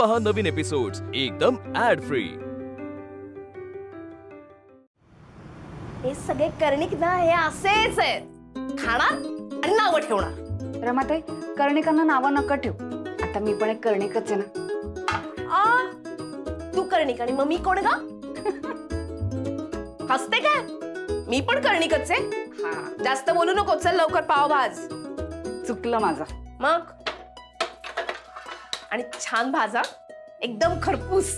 पहा नवीन एपिसोड्स एकदम add free. हे सगळे कर्णिक ना हे असेच आहेत, खाणार आणि नावं ठेवणार। रमाताई, कर्णिकांना नावं नका ठेव। आता मी पण एक कर्णिकच आहे ना। तू कर्णिक आणि मग मी कोण गा? हसते काय? मी पण कर्णिकच आहे। जास्त बोलू नको, चल लवकर पाव भाज। चुकलं माझं। मग आणि छान भाजा, एकदम खरपूस।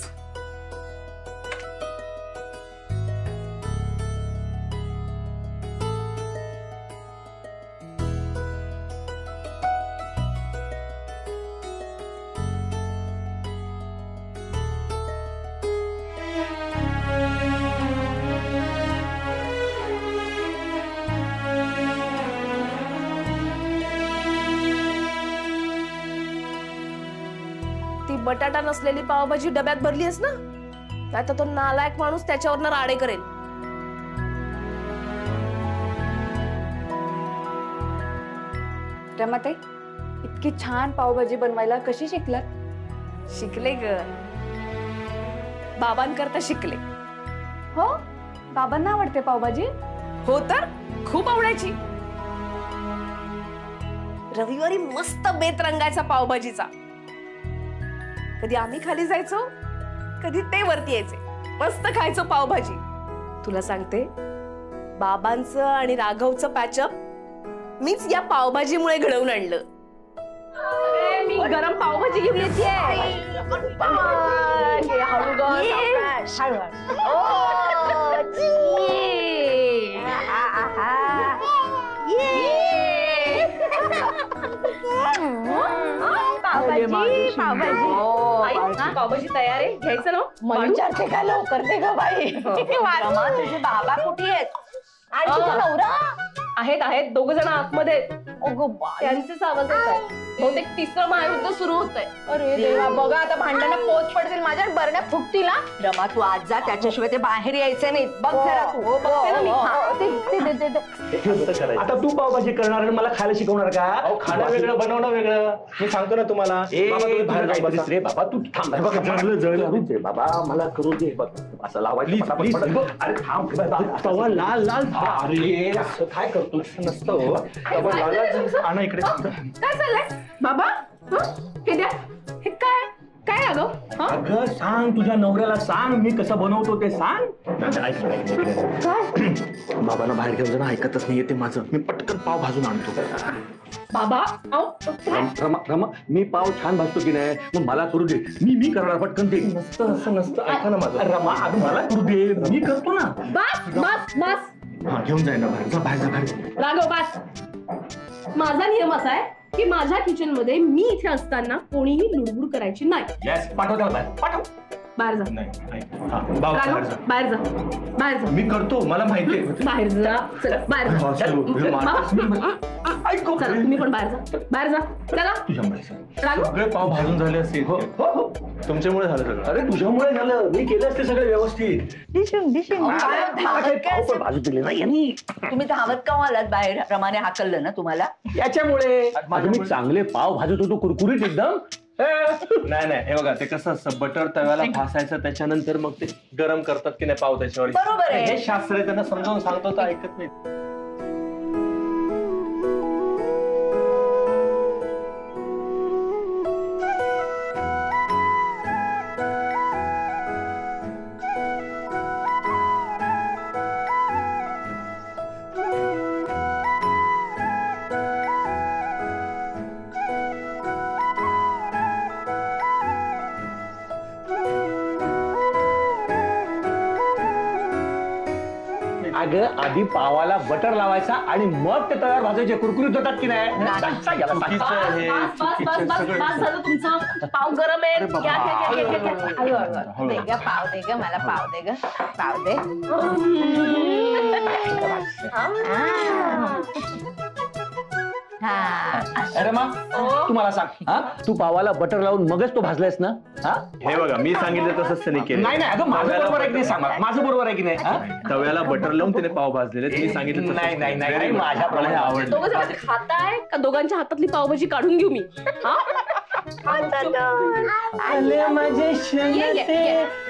बटाटा नसलेली पावभाजी डब्यात भरलीस ना, आता तो नालायक माणूस त्याच्यावरनं राडे करेल। रमाताई, इतकी छान पावभाजी बनवायला कशी शिकलात? शिकले ग, बाबांकरता शिकले। हो, बाबांना आवडते पावभाजी? हो तर खूप आवडायची। रविवारी मस्त बेत रंगायचा पावभाजीचा। कधी आम्ही खाली जायचो, कधी ते वरती यायचे, मस्त खायचो पावभाजी। तुला सांगते, बाबांचं आणि राघवचं पॅचअप मीच या पावभाजीमुळे घडवून आणलं। मी गरम पावभाजी घेऊन येते। पावभाजी तयार आहे, घ्यायचं ना? विचारते का लवकर ते ग बाई? रमा, तुझे बाबा कुठे आहेत? आणि तुझा नवरा? आहेत दोघ जण आतमध्ये। त्यांचेच आवाज येत आहे, बहुतेक तिसरं महायुद्ध सुरू होत आहे। अरे देवा, बघा आता भांडणं पोच पडतील, माझ्या बरण्या फुटतील ना। रमा, तू आज जा, त्याच्याशिवाय ते बाहेर यायचे नाही। बघ जरा तू। आता तू पावभाजी करणार आणि मला खायला शिकवणार का? खाणं वेगळं, बनवणं वेगळं। मी सांगतो ना तुम्हाला। रे बाबा, तू थांब बाबा, मला करू दे। असं लावायचं। अरे थांब, तवा लाल लाल। अरे असं काय करतो? नसतं आणा इकडे। काय चाललंय बाबा? हे द्या। हे काय काय अगं? अगं सांग, तुझ्या नवऱ्याला सांग, मी कसं बनवतो ते सांग। बाबांना बाहेर घेऊन जाणं ऐकतच नाहीये ते माझं। मी पटकन पाव भाजून आणतो। बाबा रमा, मी पाव छान भाजतो की नाही, मग मला करू दे। मी करणार पटकन ते। नसतं असं नसतं, ऐका ना माझं। रमा, अगं मला करू दे, मी करतो ना। बस बस बस, हा घेऊन जाय ना बाहेर। जा बाहेर, जा बाहेर। राघव बस। माझा नियम असा आहे की माझ्या किचन मध्ये मी इथे असताना कोणीही लुडबुड करायची नाही। येस, पाठव त्याला बाहेर, पाठव। बाहेर जा। बाहेर जा, बाहेर जा। मी करतो, मला माहिती आहे। बाहेर जा, चला बाहेर जा। चला तुम्ही पण बाहेर जा, बाहेर जा, चला। सगळे पाव भाजून झाले असतील। हो हो, तुमच्यामुळे झालं सगळं। अरे तुझ्यामुळे झालं, मी केलं असते सगळं व्यवस्थित। भाजू दिले नाही यांनी। तुम्ही धावत का आलात बाहेर? रमाने हाकललं ना तुम्हाला? याच्यामुळे मी चांगले पाव भाजत होतो, कुरकुरीत एकदम। नाही हे बघा, ते कसं असतं, बटर तव्याला भासायचं, त्याच्यानंतर मग ते गरम करतात की नाही पाव त्याच्यावर। बरोबर आहे, हे शास्त्र आहे, त्यांना समजावून सांगतो तर ऐकत नाही। अगं आधी पावाला बटर लावायचा आणि मग ते तव्यावर भाजायचे, कुरकुरीत होतात की नाही? झालं तुमचं, पाव गरम आहे। पाव दे ग मला, पाव दे ग, पाव दे। अरे मा, तू मला सांग, तू पावाला बटर लावून मगच तो भाजलायस ना? हे बघा, मी सांगितलं तसंच त्याने केलं। नाही अगं, माझं बरोबर आहे की नाही सांग, माझं बरोबर आहे की नाही? तव्याला बटर लावून त्याने पाव भाजलेले, तुम्ही सांगितलं नाही, माझ्याप्रमाणे आवडलं। दोघं जण खाताय का? दोघांच्या हातातली पावभाजी काढून घेऊ मी? आले माझे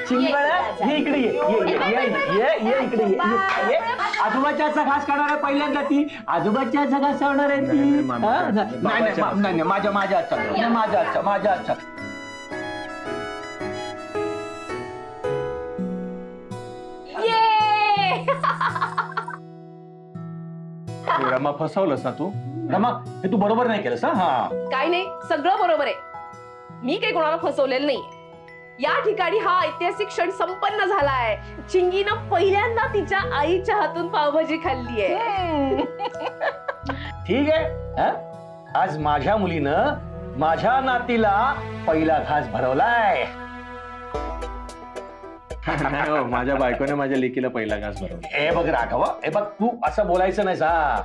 चिंबळा हे इकडे ये इकडे ये. आजोबाच्या हातचा घास खाणार आहे पहिल्यांदा ती. आजोबाच्या हातचा घास खाणार आहे ती. नाही माझ्या हातचा. रमा फसवलंस ना तू. रमा हे तू बरोबर नाही केलंस. हा काय नाही, सगळं बरोबर आहे. मी काही कोणाला फसवलेलं नाही. या ठिकाणी हा ऐतिहासिक क्षण संपन्न झालाय. चिंगीनं पहिल्यांदा तिच्या आईच्या हातून पावभाजी खाल्ली आहे. ठीक आहे. आज माझ्या मुलीनं माझ्या नातीला पहिला घास भरवलाय. माझ्या बायकोने माझ्या लेकीला पहिला घास भरवला. हे बघ राघव, हे बघ तू असं बोलायचं नाही सा.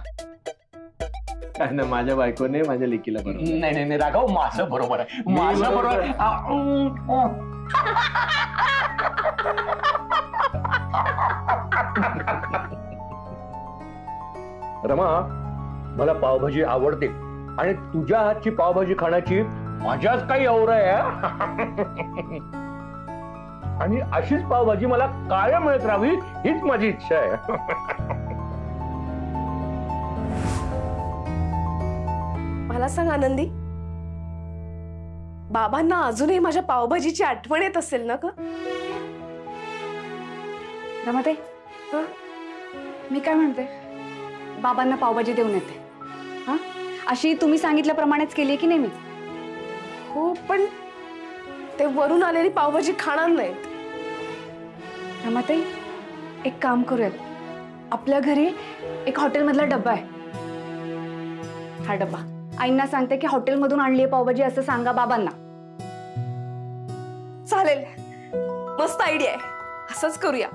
माझ्या बायकोने माझ्या लेकीला भरवलं. नाही राघव, माझं बरोबर आहे. माझं बरोबर. रमा, मला पावभाजी आवडते आणि तुझ्या हातची पावभाजी खाण्याची मजाच काही और आहे. आणि अशीच पावभाजी मला कायम मिळत राहावी हीच माझी इच्छा आहे. मला सांग आनंदी, बाबांना अजूनही माझ्या पावभाजीची आठवण येत असेल ना ग? रमाताई, मी काय म्हणते, बाबांना पावभाजी देऊन येते. हा, अशी तुम्ही सांगितल्याप्रमाणेच केली की नाही मी? हो, पण ते वरून आलेली पावभाजी खाणार नाहीत. रमाताई, एक काम करूयात. आपल्या घरी एक हॉटेलमधला डब्बा आहे. हा डब्बा आईंना सांगते की हॉटेलमधून आणली आहे पावभाजी असं सांगा बाबांना. चालेल, मस्त आयडिया आहे. असंच करूया.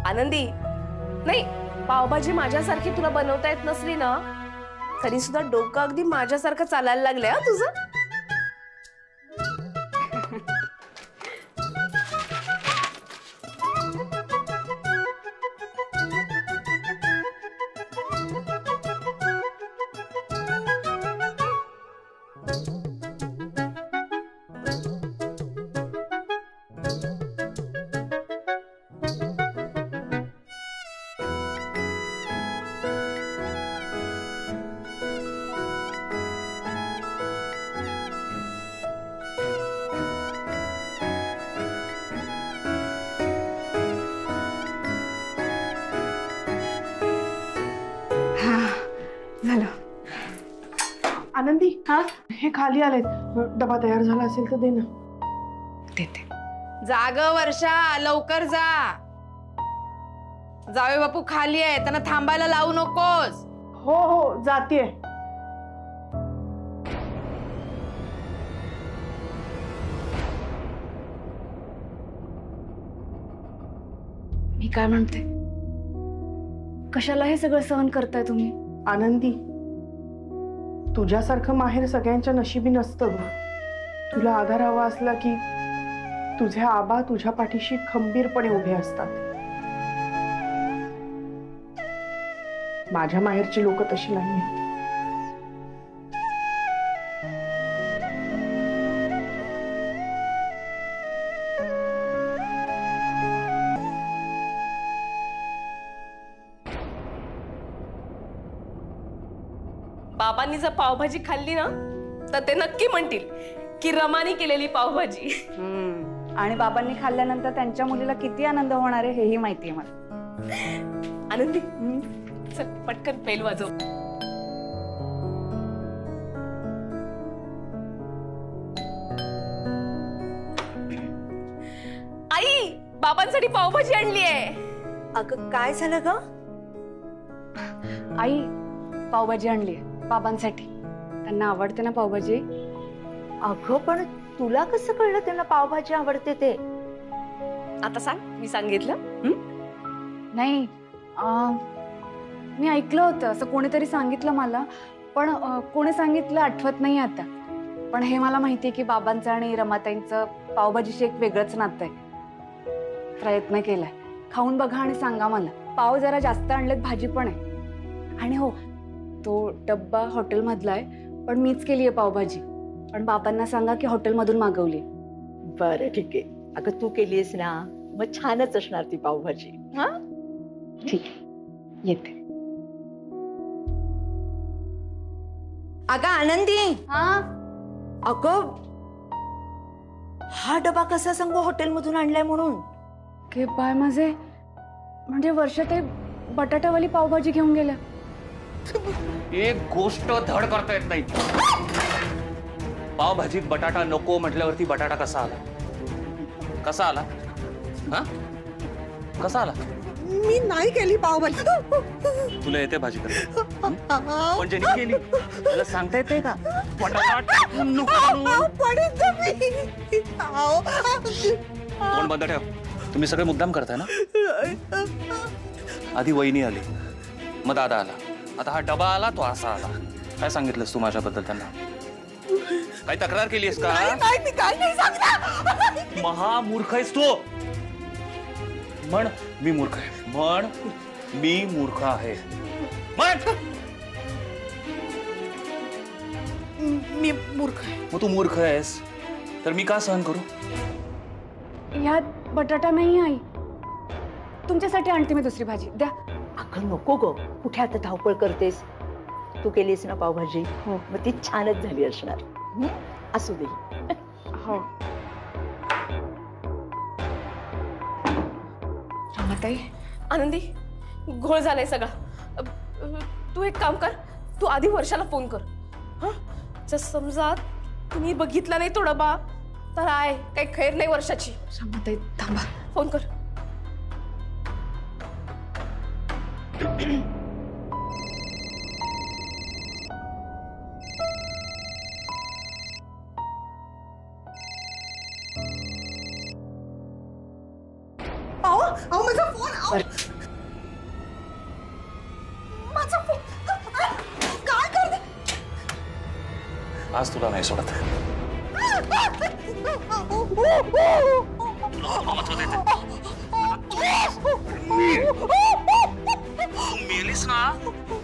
आनंदी, नाही, पावभाजी माझ्यासारखी तुला बनवता येत नसली ना तरी सुद्धा डोकं अगदी माझ्यासारखं चालायला लागलंय हा तुझं. झालं. आनंदी, हा, हे खाली आलेत. डबा तयार झाला असेल तर दे ना. देते. जाग वर्षा, लवकर जा. जावे बापू खाली आहे, त्यांना थांबायला लावू नकोस. हो जातीये. मी काय म्हणते, कशाला हे सगळं सहन करताय तुम्ही? आनंदी, तुझ्यासारखं माहेर सगळ्यांच्या नशिबी नसतं ग. तुला आधार हवा असला की तुझे आबा तुझ्या पाठीशी खंबीरपणे उभे असतात. माझ्या माहेरची लोक तशी नाही. बाबांनी जर पावभाजी खाल्ली ना तर ते नक्की म्हणतील की रमानी केलेली पावभाजी. आणि बाबांनी खाल्ल्यानंतर त्यांच्या मुलीला किती आनंद होणार आहे हेही माहिती आहे मला. आनंदी, चल पटकन पेल वाजव. आई, बाबांसाठी पावभाजी आणली आहे. अगं काय झालं ग? आई, पावभाजी आणली आहे बाबांसाठी. त्यांना आवडते ना पावभाजी? अगं पण तुला कसं कळलं त्यांना पावभाजी आवडते ते? आता सांग, मी सांगितलं? नाही, मी ऐकलं होतं, असं कोणीतरी सांगितलं मला, पण कोणी सांगितलं आठवत नाही आता. पण हे मला माहितीये की बाबांचं आणि रमाताईंचं पावभाजीशी एक वेगळंच नातं आहे. प्रयत्न केलाय. खाऊन बघा आणि सांगा मला. पाव जरा जास्त आणलेत, भाजी पण आहे. आणि हो, तो डब्बा हॉटेलमधला आहे, पण मीच केली आहे पावभाजी. पण बाबांना सांगा की हॉटेलमधून मागवली. बरं ठीक आहे. अगं तू केलीस ना, मग छानच असणार ती पावभाजी. हा ठीक आहे, येते. अगं आनंदी, हा, अगं हा डबा कसा सांगू हॉटेलमधून आणलाय म्हणून? के बाय माझे, म्हणजे वर्षात बटाटावाली पावभाजी घेऊन गेल्या. एक गोष्ट धड करता येत नाही. पावभाजीत बटाटा नको म्हटल्यावरती बटाटा कसा आला? कसा आला? हा, कसा आला? मी नाही केली पावभाजी. तुला येते भाजी करता? पण ज्यांनी केली त्याला सांगता येते का बटाटा टाकून नको? तोंड बंद ठेव. तुम्ही सगळे मुद्दाम करताय ना? आधी वहिनी आली, मग दादा आला, आता हा डबा आला, तो असा आला. काय सांगितलंस तू माझ्याबद्दल त्यांना? काही तक्रार केलीस का? मी काय नाही सांगणार. महामूर्ख आहेस तू. म्हण मी मूर्ख आहे. म्हण मी मूर्ख आहे. म्हण. मी मूर्ख आहे. मग तू मूर्ख आहेस तर मी का सहन करू? ह्यात बटाटा नाही आई. तुमच्यासाठी आणते मी दुसरी भाजी, द्या. अगं नको ग, कुठे आता धावपळ करतेस? तू केलीस ना पावभाजी, हो. मग ती छानच झाली असणार. असू दे. हो. रमाताई, आनंदी, घोळ झालाय सगळा. तू एक काम कर, तू आधी वर्षाला फोन कर. हा, जर समजा तुम्ही बघितला नाही तो डबा तर आहे काही खैर नाही वर्षाची. रमाताई थांबा. फोन कर. अहो माझा फोन. माझा फोन काय करते? आज तुला नाही सोडत. मेलीस ना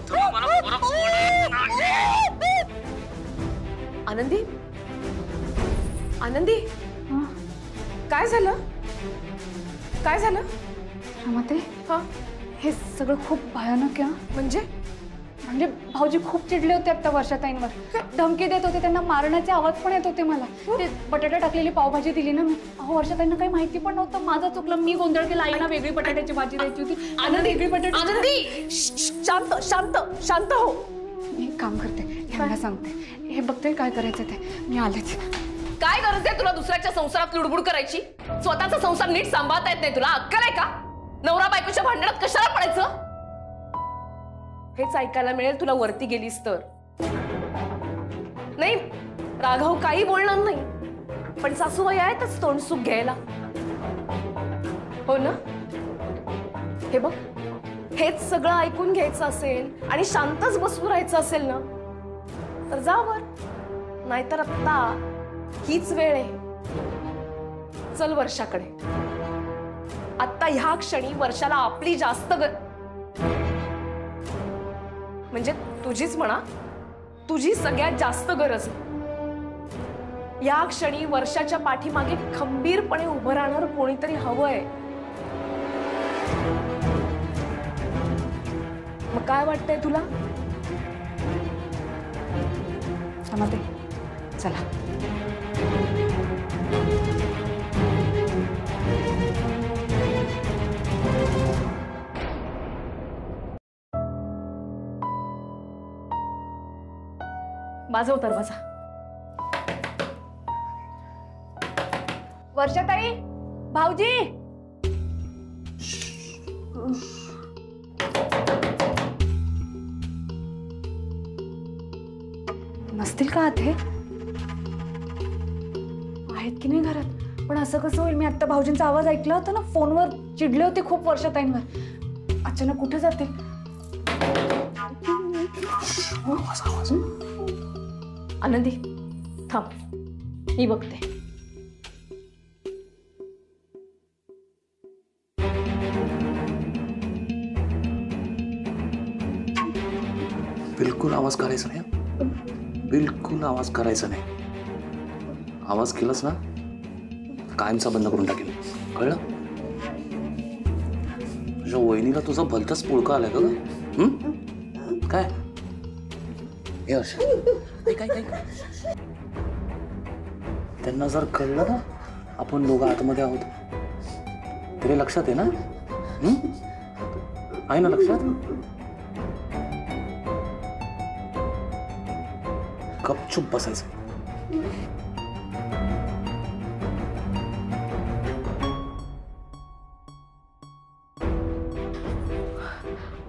तर मला फरक पडत नाही. आनंदी, आनंदी, हा, काय झालं? काय झालं? रमाताई, हा, हे सगळं खूप भयानक आहे. म्हणजे भाऊजी खूप चिडले होते आता वर्षाताईंवर. धमकी देत होते, त्यांना मारण्याचे आवाज पण येत होते मला. ते बटाटा टाकलेली पावभाजी दिली ना मी. अहो वर्षाताईंना काही माहिती पण नव्हतं. माझं चुकलं, मी गोंधळ केला. आईना वेगळी बटाट्याची भाजी द्यायची होती. आनंदी, वेगळी बटाटा. आनंदी, शांत शांत शांत हो. मी एक काम करते, ह्यांना सांगते. हे बघते काय करायचं ते. मी आलेच. काय गरज आहे तुला दुसऱ्याच्या संसारात लुडबुड करायची? स्वतःचा संसार नीट सांभाळता येत नाही तुला? अक्कल आहे का? नवरा बायकोच्या भांडणात कशाला पडायचं? हेच ऐकायला मिळेल तुला वरती गेलीस तर. नाही, राघव काही बोलणार नाही, पण सासूबाई आहेतच तोंडसुख घ्यायला. हो ना? हे बघ, हेच सगळं ऐकून घ्यायचं असेल आणि शांतच बसून राहायचं असेल ना, तर जा वर. नाहीतर आत्ता हीच वेळ आहे. चल वर्षाकडे. आत्ता ह्या क्षणी वर्षाला आपली जास्त म्हणजे तुझीच म्हणा, तुझी सगळ्यात जास्त गरज आहे. या क्षणी वर्षाच्या पाठीमागे खंबीरपणे उभं राहणार कोणीतरी हवंय. मग काय वाटतंय तुला? रमाताई, चला. माझा दरवाजा. वर्षाताई, भाऊजी. नसतील का आत? हे आहेत की नाही घरात? पण असं कसं होईल? मी आता भाऊजींचा आवाज ऐकला होता ना, फोनवर चिडले होते खूप वर्षाताईंवर. अचानक कुठे जातील? आनंदी थांब, मी बघते. बिलकुल आवाज करायचा नाही हं? बिलकुल आवाज करायचा नाही. आवाज केलास ना कायमचा बंद करून टाकेल, कळलं? तुझ्या वहिनीला तुझा भलताच पुळका आलाय का ग? काय हे काय त्यांना जर कळलं ना आपण दोघं आतमध्ये आहोत, तरी लक्षात आहे ना? आहे ना लक्षात? गपचूप बसायचं.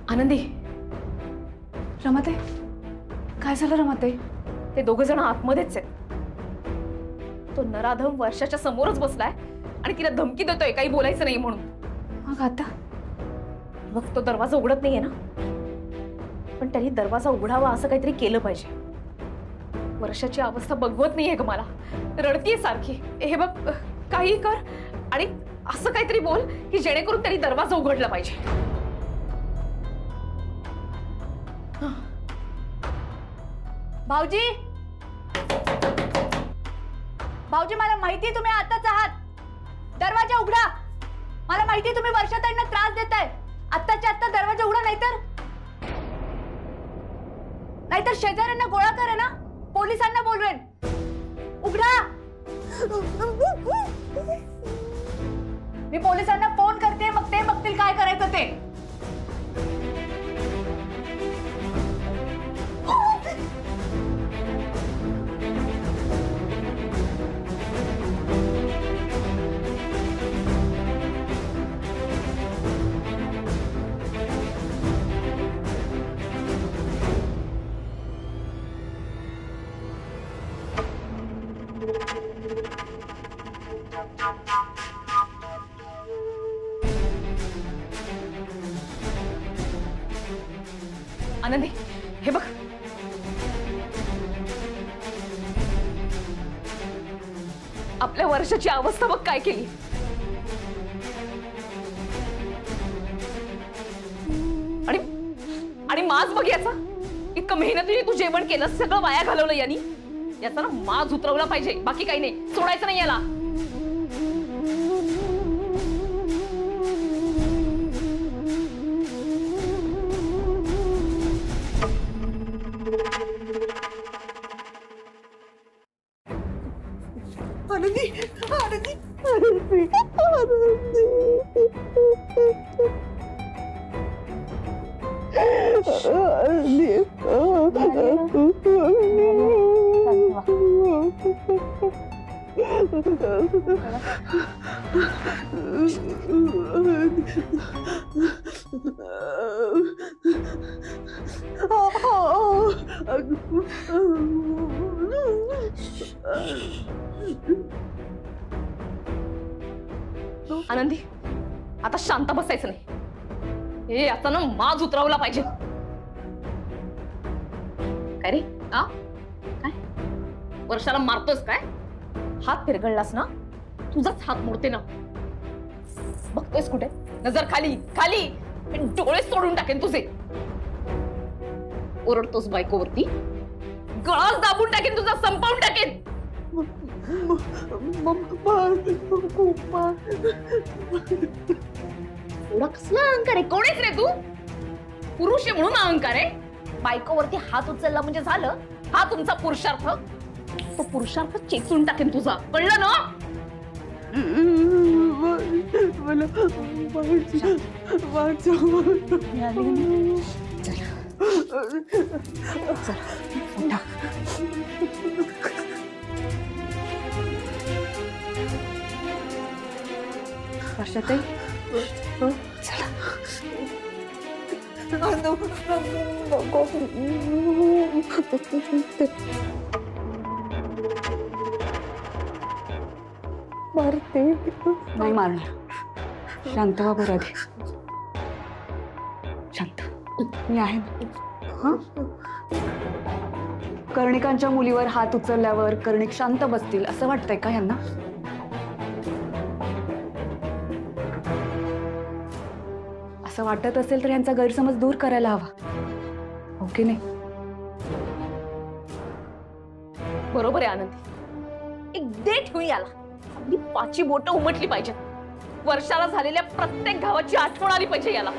आनंदी, रमाताई, काय झालं रमाताई? ते दोघ जण आतमध्येच आहेत. तो नराधम वर्षाच्या समोरच बसलाय आणि तिला धमकी देतोय काही बोलायचं नाही म्हणून. मग आता मग तो दरवाजा उघडत नाहीये ना, पण त्यांनी दरवाजा उघडावा असं काहीतरी केलं पाहिजे. वर्षाची अवस्था बघवत नाहीये ग मला, रडतीये सारखी. हे बघ, काही कर आणि असं काहीतरी बोल की जेणेकरून त्यांनी दरवाजा उघडला पाहिजे. भाऊजी, भाऊजी, मला माहितीये तुम्ही आताच आहात. दरवाजा उघडा. मला माहितीये तुम्ही वर्षाताईंना त्रास देताय. आत्ताच्या आत्ता दरवाजा उघडा, नाहीतर शेजाऱ्यांना गोळा करा ना, पोलिसांना बोलवेन. उघडा. मी पोलिसांना फोन करते, मग ते बघतील काय करायचं ते. आनंदी, हे बघ, आपल्या वर्षाची अवस्था बघ काय केली. आणि आणि माज बघ याचा. इतकं मेहनतीने तू जेवण केलं, सगळं वाया घालवलं यांनी. याचा ना माज उतरवला पाहिजे, बाकी काही नाही. सोडायचं नाही याला. आनंदी, आनंदी, आनंदी, आनंदी, आता शांत बसायचं नाही. हे आता ना माज उतरवला पाहिजे. काय रे, आ काय वर्षाला मारतोस काय? हात फिरगळलास ना, तुझाच हात मोडते ना. बघतोयस कुठे? नजर खाली खाली. डोळे सोडून टाकेन तुझे. ओरडतोस बायकोवरती, गळाच दाबून टाकेन तुझा, संपवून टाकेन. एवढा कसला अहंकार आहे? कोण आहेस रे तू? पुरुष आहे म्हणून अहंकार आहे? बायकोवरती हात उचलला म्हणजे झालं? हा तुमचा पुरुषार्थ? तो पुरुषार्थ चेचून टाकेन तुझा, कळलं ना? वर्षाताई, चला. नाही मारणार. शांत व्हा बरं आधी. शांत, मी आहे ना. कर्णिकांच्या मुलीवर हात उचलल्यावर कर्णिक शांत बसतील असं वाटतंय का यांना? असं वाटत असेल तर यांचा गैरसमज दूर करायला हवा, हो की नाही? बरोबर आहे आनंदी, एक दे ठेवून याला आपली 5 बोटं उमटली पाहिजेत. वर्षाला झालेल्या प्रत्येक गावाची आठवण आली पाहिजे याला.